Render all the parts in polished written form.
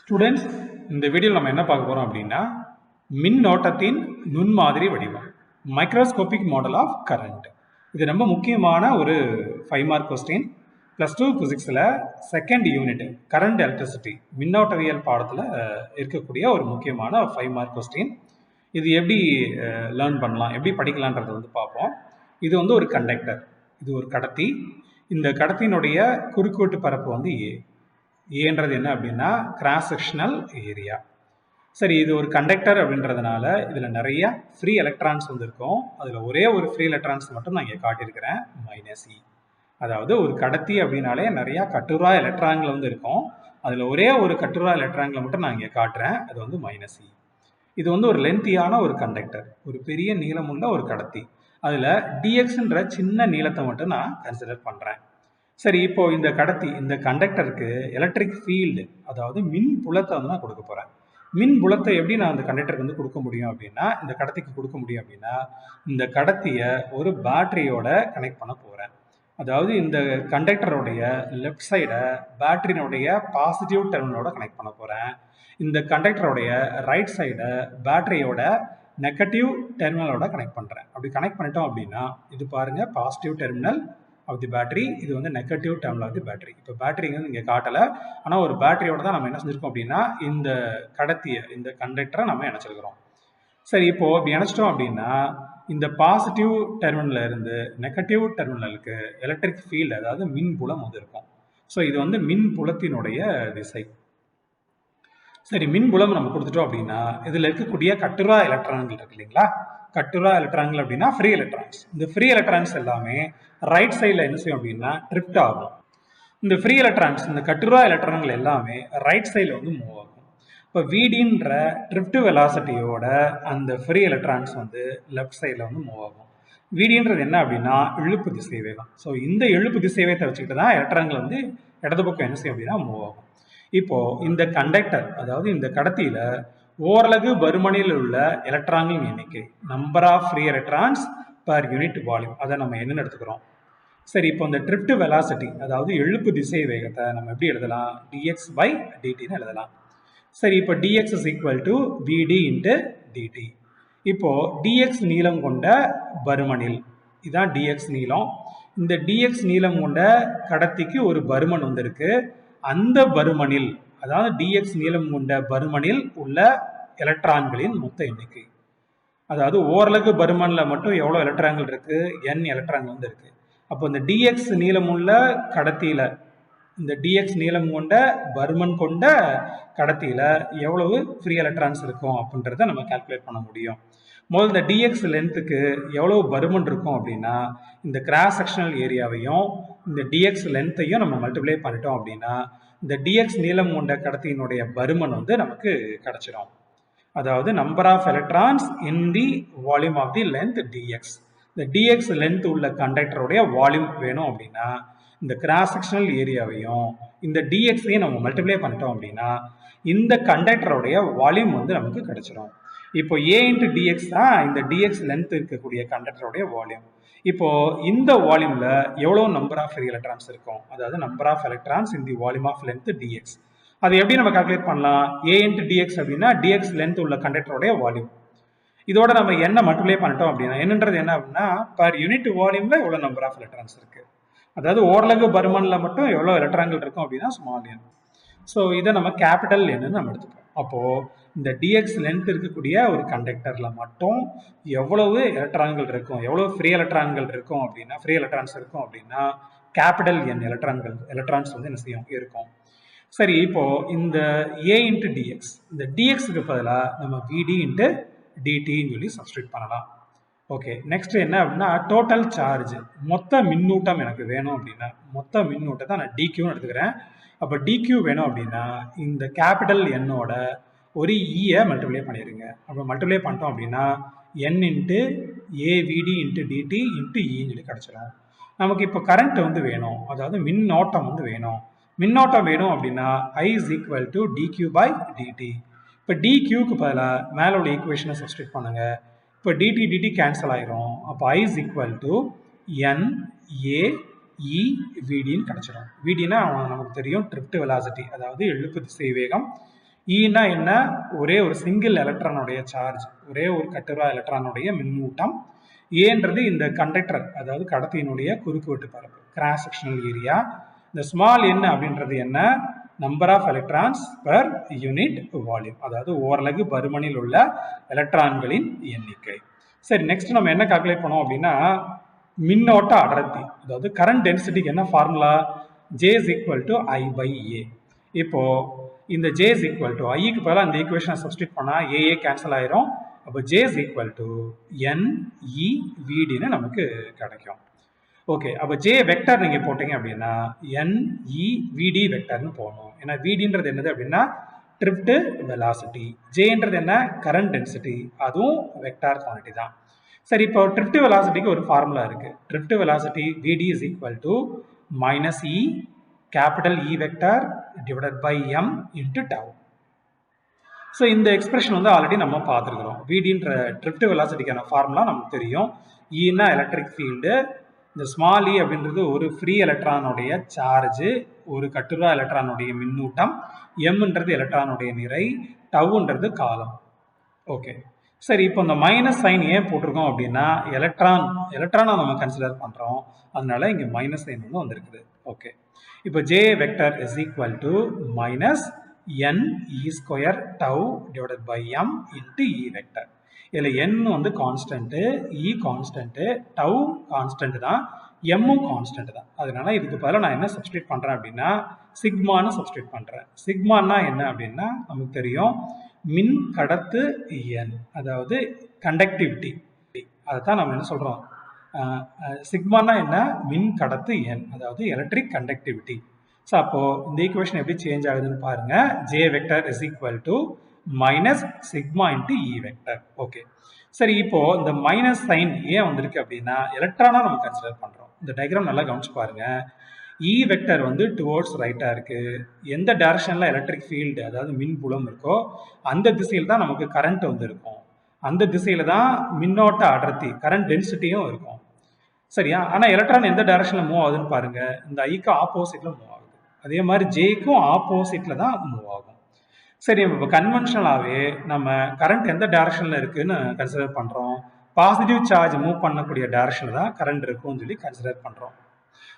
Students, இந்த வீடியோவில் நம்ம என்ன பார்க்க போகிறோம் அப்படின்னா மின்னோட்டத்தின் நுண்மாதிரி வடிவம், மைக்ரோஸ்கோபிக் மாடல் ஆஃப் கரண்ட். இது ரொம்ப முக்கியமான ஒரு 5 மார்க் கொஸ்டின். +2 ஃபிசிக்ஸில் செகண்ட் யூனிட் கரண்ட் எலக்ட்ரிசிட்டி மின்னோட்டவியல் பாடத்தில் இருக்கக்கூடிய ஒரு முக்கியமான 5 மார்க் கொஸ்டின். இது எப்படி லேர்ன் பண்ணலாம், எப்படி படிக்கலான்றதை பார்ப்போம். இது ஒரு கண்டக்டர், இது ஒரு கடத்தி. இந்த கடத்தினுடைய குறுக்குவெட்டு பரப்பு ஏன்றது என்ன அப்படின்னா கிராஸ் செக்ஷனல் ஏரியா. சரி, இது ஒரு கண்டக்டர் அப்படின்றதுனால இதில் நிறைய ஃப்ரீ எலக்ட்ரான்ஸ் இருக்கும். அதில் ஒரே ஒரு ஃப்ரீ எலக்ட்ரான்ஸ் மட்டும் நான் இங்கே காட்டியிருக்கிறேன், -E. அதாவது ஒரு கடத்தி அப்படின்னாலே நிறையா கட்டுரா எலக்ட்ரான்கள் இருக்கும். அதில் ஒரே ஒரு கட்டுரா எலக்ட்ரான்களை மட்டும் நான் இங்கே காட்டுறேன், அது -E. இது ஒரு லென்த்தியான ஒரு கண்டக்டர், ஒரு பெரிய நீளமுள்ள ஒரு கடத்தி. அதில் dxன்ற சின்ன நீளத்தை மட்டும் நான் கன்சிடர் பண்ணுறேன். சரி, இப்போ இந்த கடத்தி, இந்த கண்டக்டருக்கு எலக்ட்ரிக் ஃபீல்டு, அதாவது மின் புலத்தை நான் கொடுக்க போகிறேன். மின் புலத்தை எப்படி நான் அந்த கண்டக்டருக்கு கொடுக்க முடியும் அப்படின்னா, இந்த கடத்திக்கு கொடுக்க முடியும் அப்படின்னா, இந்த கடத்தியை ஒரு பேட்டரியோட கனெக்ட் பண்ண போகிறேன். அதாவது இந்த கண்டக்டருடைய லெஃப்ட் சைடை பேட்டரியினுடைய பாசிட்டிவ் டெர்மினலோட கனெக்ட் பண்ண போகிறேன். இந்த கண்டக்டருடைய ரைட் சைடை பேட்டரியோட நெகட்டிவ் டெர்மினலோட கனெக்ட் பண்ணுறேன். அப்படி கனெக்ட் பண்ணிட்டோம் அப்படின்னா, இது பாருங்கள், positive terminal of the battery, இது negative terminal of the battery. இப்போ பேட்டரி இங்கே காட்டலை, ஆனால் ஒரு பேட்டரியோட தான் நம்ம என்ன செஞ்சுருக்கோம் அப்படின்னா இந்த கடத்தியை, இந்த கண்டக்டரை நம்ம இணைச்சிருக்கிறோம். சரி, இப்போ இப்படி இணைச்சிட்டோம் அப்படின்னா இந்த பாசிட்டிவ் டெர்மினல்ல இருந்து நெகட்டிவ் டெர்மினலுக்கு எலக்ட்ரிக் ஃபீல்டு, அதாவது மின் புலம் இருக்கும். ஸோ இது மின் புலத்தினுடைய திசை. சரி, மின் புலம் நம்ம கொடுத்துட்டோம் அப்படின்னா இதில் இருக்கக்கூடிய கட்டுரா எலக்ட்ரான்கள் இருக்கு இல்லைங்களா? கட்டுரா எலக்ட்ரான்கள் அப்படின்னா ஃப்ரீ எலக்ட்ரான்ஸ். இந்த ஃப்ரீ எலக்ட்ரான்ஸ் எல்லாமே ரைட் சைடில் என்ன செய்யும் அப்படின்னா ட்ரிஃப்ட் ஆகும். இந்த ஃப்ரீ எலக்ட்ரான்ஸ், இந்த கட்டுரா எலக்ட்ரான்கள் எல்லாமே ரைட் சைடில் மூவ் ஆகும். இப்போ VDன்ற ட்ரிஃப்ட் வெலாசிட்டியோட அந்த ஃப்ரீ எலக்ட்ரான்ஸ் லெஃப்ட் சைடில் மூவ் ஆகும். VDன்றது என்ன அப்படின்னா இழுப்பு திசைவேகம். ஸோ இந்த இழுப்பு திசைவேகத்தை வச்சுக்கிட்டு தான் எலக்ட்ரான்கள் இடது பக்கம் என்ன செய்யும் அப்படின்னா மூவ் ஆகும். இப்போ இந்த கண்டக்டர், அதாவது இந்த கடத்தியில ஓரலகு பருமனில் உள்ள எலக்ட்ரான்களின் எண்ணிக்கை, number of free electrons per unit volume, அதை நம்ம என்னன்னு எடுத்துக்கிறோம். சரி, இப்போ இந்த ட்ரிஃப்ட் வெலாசிட்டி, அதாவது இழுப்பு திசை வேகத்தை நம்ம எப்படி எழுதலாம்? dx/dt எழுதலாம். சரி, இப்போ dx is equal to vd into dt. இப்போ dx நீளம் கொண்ட பருமனில், இதுதான் dx நீளம். இந்த dx நீளம் கொண்ட கடத்திக்கு ஒரு பருமன் இருக்கு. அந்த பருமனில், அதாவது dx நீளம் கொண்ட பருமனில் உள்ள எலக்ட்ரான்களின் மொத்த எண்ணிக்கை. அதாவது ஓரலகு பருமன்ல மட்டும் எவ்வளவு எலக்ட்ரான்கள் இருக்கு? n எலக்ட்ரான்கள் இருக்கு. அப்போ இந்த dx நீளமுள்ள கடத்தியில, இந்த dx நீளம் கொண்ட பருமன் கொண்ட கடத்தியில எவ்வளவு ஃப்ரீ எலக்ட்ரான்ஸ் இருக்கும் அப்படின்றத நம்ம கால்குலேட் பண்ண முடியும். முதல்ல இந்த dx லென்த்துக்கு எவ்வளவு பருமன் இருக்கும் அப்படின்னா இந்த கிராஸ் செக்ஷனல் ஏரியாவையும் இந்த dx லென்த்தையும் நம்ம மல்டிப்ளை பண்ணிட்டோம் அப்படின்னா இந்த dx நீளம் கொண்ட கடத்தியினுடைய பருமன் நமக்கு கிடைச்சிடும். அதாவது number of electrons in the volume of the length dx. இந்த dx லென்த் உள்ள கண்டக்டருடைய வால்யூம் வேணும் அப்படின்னா இந்த கிராஸ் செக்ஷனல் ஏரியாவையும் இந்த dxஐயும் நம்ம மல்டிப்ளை பண்ணிட்டோம் அப்படின்னா இந்த கண்டக்டருடைய வால்யூம் நமக்கு கிடைச்சிடும். இப்போ a into dx தான் இந்த dx லென்த் இருக்கக்கூடிய கண்டக்டருடைய வால்யூம். இப்போ இந்த வால்யூம்ல எவ்வளவு நம்பர் ஆஃப் ஃப்ரீ எலக்ட்ரான்ஸ் இருக்கும்? அதாவது number of electrons in the volume of length dx. அது எப்படி நம்ம கால்குலேட் பண்ணலாம்? a into dx அப்படின்னா dx லென்த் உள்ள கண்டக்டருடைய வால்யூம். இதோட நம்ம என்ன மல்டிப்ளை பண்ணிட்டோம் அப்படின்னா என்னன்றது என்ன அப்படின்னா பர் யூனிட் வால்யூம்ல எவ்வளவு நம்பர் ஆஃப் எலக்ட்ரான்ஸ் இருக்கு, அதாவது ஓரலகு பருமன்ல மட்டும் எவ்வளவு எலக்ட்ரான்கள் இருக்கும் அப்படின்னா ஸ்மால் n. ஸோ இதை நம்ம கேபிட்டல் n நம்ம எடுத்துப்போம். அப்போ இந்த dx லென்த் இருக்கக்கூடிய ஒரு கண்டக்டர்ல மட்டும் எவ்வளவு எலக்ட்ரான்கள் இருக்கும், எவ்வளவு ஃப்ரீ எலக்ட்ரான்கள் இருக்கும் அப்படின்னா, ஃப்ரீ எலக்ட்ரான்ஸ் இருக்கும் அப்படின்னா கேபிட்டல் n எலக்ட்ரான்ஸ் என்ன செய்யும் இருக்கும். சரி, இப்போ இந்த a into dx, இந்த dxக்கு பதிலாக நம்ம vd into dtன்னு சொல்லி சப்ஸ்டியூட் பண்ணலாம். ஓகே, நெக்ஸ்ட் என்ன அப்படின்னா டோட்டல் சார்ஜ், மொத்த மின்னூட்டம் எனக்கு வேணும் அப்படின்னா மொத்த மின்னூட்டத்தை நான் dqன்னு எடுத்துக்கிறேன். அப்போ dq வேணும் அப்படின்னா இந்த கேபிட்டல் என்னோட ஒரு ஈயை மல்டிப்ளை பண்ணிடுங்க. அப்போ மல்டிப்ளை பண்ணிட்டோம் அப்படின்னா n into avd into dt into இன்னு சொல்லி கிடச்சிடும். நமக்கு இப்போ கரண்ட் வேணும், அதாவது மின்னோட்டம் வேணும். மின்னோட்டம் வேணும் அப்படின்னா I is equal to dq/dt. இப்போ dqக்கு பதிலாக மேலே உள்ள ஈக்குவேஷனை சப்ஸ்டியூட் பண்ணுங்க. இப்போ dt கேன்சல் ஆயிரும். அப்போ I is equal to n a e vdன்னு கிடைச்சிடும். vdனா நமக்கு தெரியும் ட்ரிஃப்ட் வெலாசிட்டி, அதாவது இழுப்பு திசை வேகம். ஈனா என்ன, ஒரே ஒரு சிங்கிள் எலக்ட்ரானுடைய சார்ஜ், ஒரே ஒரு கட்டுரா எலக்ட்ரானுடைய மின்னூட்டம். ஏன்றது இந்த கண்டக்டர், அதாவது கடத்தியினுடைய குறுக்கு வெட்டு பரப்பு, கிராஸ் செக்ஷனல் ஏரியா. இந்த ஸ்மால் n அப்படின்றது என்ன, number of electrons per unit volume, அதாவது ஓரலகு பருமனில் உள்ள எலக்ட்ரான்களின் எண்ணிக்கை. சரி, நெக்ஸ்ட் நம்ம என்ன கால்குலேட் பண்ணோம் அப்படின்னா மின்னோட்ட அடர்த்தி, அதாவது கரண்ட் டென்சிட்டிக்கு என்ன formula, J is equal to I by A. இப்போ இந்த J is equal to ஐக்கு பதிலாக இந்த ஈக்குவேஷனை சப்ஸ்டிட் பண்ணால் AA கேன்சல் ஆயிரும். அப்போ J is equal to NEVDன்னு நமக்கு கிடைக்கும். ஓகே, அப்போ J வெக்டர் நீங்கள் போட்டீங்க அப்படின்னா NEVD வெக்டர்னு போகணும். ஏன்னா VDன்றது என்னது அப்படின்னா ட்ரிஃப்ட் வெலாசிட்டி, Jன்றது என்ன, கரண்ட் டென்சிட்டி, அதுவும் வெக்டார் குவான்டிட்டி தான். சரி, இப்போ ட்ரிஃப்ட் வெலாசிட்டிக்கு ஒரு ஃபார்முலா இருக்கு. Drift velocity VD is equal to minus E capital E vector divided by M into tau. So இந்த எக்ஸ்பிரஷன் வந்து ஆல்ரெடி நம்ம பார்த்துருக்குறோம். VDன்ற ட்ரிஃப்ட் வெலாசிட்டிக்கான ஃபார்முலா நமக்கு தெரியும். ஈனா எலக்ட்ரிக் ஃபீல்டு, இந்த ஸ்மால் இ அப்படின்றது ஒரு ஃப்ரீ எலக்ட்ரானுடைய சார்ஜு, ஒரு கட்டுரா எலக்ட்ரானுடைய மின்னூட்டம், எம்ன்றது எலக்ட்ரானுடைய நிறை, டவுன்றது காலம். ஓகே, சரி, இப்போ இந்த மைனஸ் சைன் ஏன் போட்டிருக்கோம் அப்படின்னா எலக்ட்ரானை நம்ம கன்சிடர் பண்ணுறோம், அதனால இங்கே மைனஸ் சைன் வந்து வந்திருக்குது. ஓகே, இப்போ J vector is equal to minus n e square tau divided by m into e vector. இதில் n வந்து constant, e constant, tau constant தான், எம்மும் கான்ஸ்டன்ட் தான். அதனால இதுக்கு பதிலாக நான் என்ன சப்ஸ்டியூட் பண்ணுறேன் அப்படின்னா சிக்மான்னு சப்ஸ்டியூட் பண்ணுறேன். சிக்மானா என்ன அப்படின்னா நமக்கு தெரியும், மின் கடத்து எண், அதாவது கண்டக்டிவிட்டி. அதை தான் நம்ம என்ன சொல்கிறோம், சிக்மானா என்ன, மின் கடத்து எண், அதாவது எலக்ட்ரிக் கண்டக்டிவிட்டி. ஸோ அப்போது இந்த ஈக்குவேஷன் எப்படி சேஞ்ச் ஆகுதுன்னு பாருங்கள். J vector is equal to minus sigma into e vector. Okay, சரி, இப்போது இந்த மைனஸ் சைன் ஏன் வந்திருக்கு அப்படின்னா எலக்ட்ரானாக நம்ம கன்சிடர் பண்ணுறோம். இந்த டயக்ராம் நல்லா கவனிச்சு பாருங்கள். இ வெக்டர் வந்து டுவோர்ட்ஸ் ரைட்டாக இருக்குது. எந்த டைரக்ஷனில் எலக்ட்ரிக் ஃபீல்டு, அதாவது மின் புலம் இருக்கோ அந்த திசையில் தான் நமக்கு கரண்ட் வந்து இருக்கும். அந்த திசையில் தான் மின்னோட்ட அடர்த்தி, கரண்ட் டென்சிட்டியும் இருக்கும். சரியா? ஆனால் எலக்ட்ரான் எந்த டைரக்ஷனில் மூவ் ஆகுதுன்னு பாருங்கள், இந்த ஐக்கு ஆப்போசிட்டில் மூவ் ஆகுது. அதே மாதிரி ஜேக்கும் ஆப்போசிட்டில் தான் மூவ் ஆகும். சரி, இப்போ கன்வென்ஷனலாகவே நம்ம கரண்ட் எந்த டைரக்ஷனில் இருக்குதுன்னு கன்சிடர் பண்ணுறோம், பாசிட்டிவ் சார்ஜ் மூவ் பண்ணக்கூடிய டைரக்ஷனில் தான் கரண்ட் இருக்கும்னு சொல்லி கன்சிடர் பண்ணுறோம்.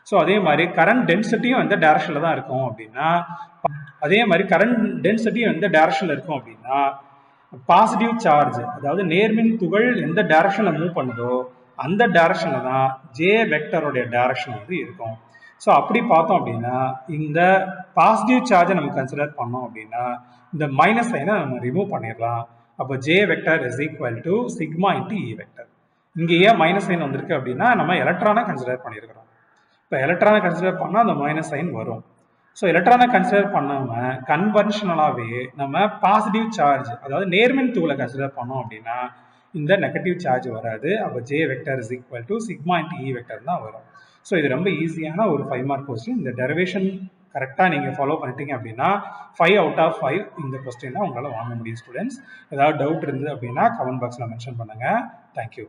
ஸோ அதே மாதிரி கரண்ட் டென்சிட்டியும் எந்த டைரக்ஷனில் தான் இருக்கும் அப்படின்னா பாசிட்டிவ் சார்ஜ், அதாவது நேர்மின் துகள் எந்த டைரக்ஷனில் மூவ் பண்ணுதோ அந்த டைரக்ஷனில் தான் J வெக்டருடைய டைரக்ஷன் வந்து இருக்கும். ஸோ அப்படி பார்த்தோம் அப்படின்னா இந்த பாசிட்டிவ் சார்ஜை நம்ம கன்சிடர் பண்ணோம் அப்படின்னா இந்த மைனஸ் சைனை நம்ம ரிமூவ் பண்ணிடலாம். அப்போ J vector is equal to sigma into e vector. இங்கே ஏன் மைனஸ் சைன் வந்திருக்கு அப்படின்னா நம்ம எலக்ட்ரானை கன்சிடர் பண்ணியிருக்கிறோம். இப்போ எலக்ட்ரானை கன்சிடர் பண்ணால் அந்த மைனஸ் சைன் வரும். ஸோ எலக்ட்ரானை கன்சிடர் பண்ணாமல் கன்வென்ஷனலாகவே நம்ம பாசிட்டிவ் சார்ஜ், அதாவது நேர்மின் துகளை கன்சிடர் பண்ணோம் அப்படின்னா இந்த நெகட்டிவ் சார்ஜ் வராது. அப்போ J vector is equal to sigma into e vector தான் வரும். ஸோ இது ரொம்ப ஈஸியான ஒரு 5 மார்க் கொஸ்டின். இந்த டெரிவேஷன் கரெக்டாக நீங்கள் ஃபாலோ பண்ணிட்டீங்க அப்படின்னா 5 அவுட் ஆஃப் 5 இந்த கொஸ்டினை உங்களால் வாங்க முடியும். ஸ்டூடெண்ட்ஸ், ஏதாவது டவுட் இருந்தது அப்படின்னா கமெண்ட் பாக்ஸில் மென்ஷன் பண்ணுங்கள். தேங்க்யூ.